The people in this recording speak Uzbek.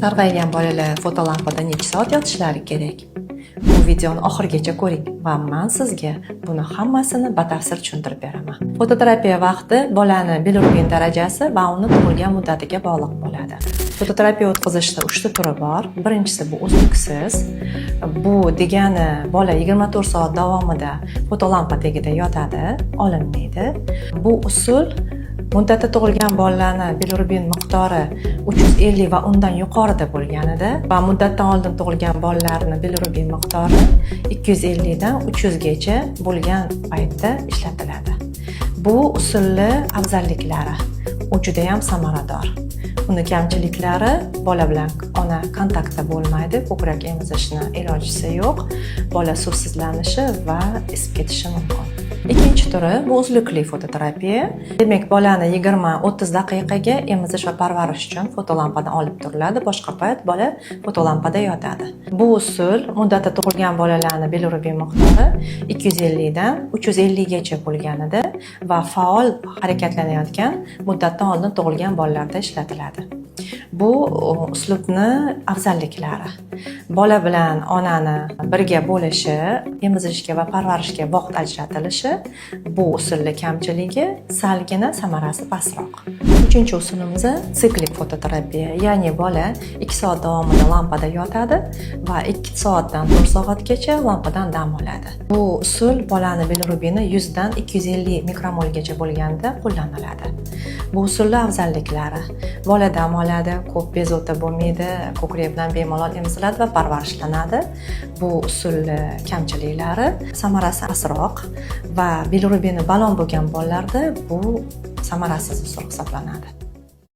Sarg'aygan bolalar fotolampada necha soat yotishlari kerak? Bu videoni oxirigacha ko'ring va men sizga buni hammasini batafsil tushuntirib beraman. Fototerapiya vaqti bolani bilirubin darajasi va uni tug'ilgan muddatiga bog'liq bo'ladi. Fototerapiya o'tkazishda 3 ta turi bor. Birinchisi bu uzluksiz. Bu degani bola 24 soat davomida fotolampa tagida yotadi, olinmaydi. Bu usul muddati tug'ilgan bolalarning bilirubin miqdori 350 va undan yuqorida bo'lganida va muddatdan oldin tug'ilgan bolalarning bilirubin miqdori 250 dan 300 gacha bo'lgan paytda ishlatiladi. Bu usulni afzalliklari, u juda ham samarador. Uni kamchiliklari bola bilan ona kontaktda bo'lmaydi, ko'krak emizishni ilojisi yo'q, bola suvsizlanishi va isib ketishi mumkin. Ikkinchi turi bu uzlukli fototerapiya. Demak, bolani 20-30 daqiqaga emizish va parvarish uchun fotolampadan olib turiladi, boshqa payt bola fotolampada yotadi. Bu usul muddati tug'ilgan bolalarning bilirubin miqdori 250 dan 350 gacha bo'lganida va faol harakatlanayotgan muddatdan oldin tug'ilgan bolalarda ishlatiladi. Bu uslubni afzalliklari. Bola bilan onani birga bo'lishi, emizishga va parvarishga vaqt ajratilishi, bu usulning kamchiligi, salgina samarasi pastroq. Uchinchi usulimiz siklik fototerapiya, ya'ni bola 2 soat davomida lampada yotadi va 2 soatdan 4 soatgacha lampadan dam oladi. Bu usul bolani bilirubini 100 dan 250 mikromolgacha bo'lganda qo'llaniladi. Bu usulning afzalliklari: bola dam oladi, ko'p bezovta bo'lmaydi, ko'krak bilan bemalol emiziladi va parvarishlanadi. Bu usul kamchiliklari: samarasi asroq va bilirubini baland bo'lgan bolalarda bu samarasiz usul hisoblanadi.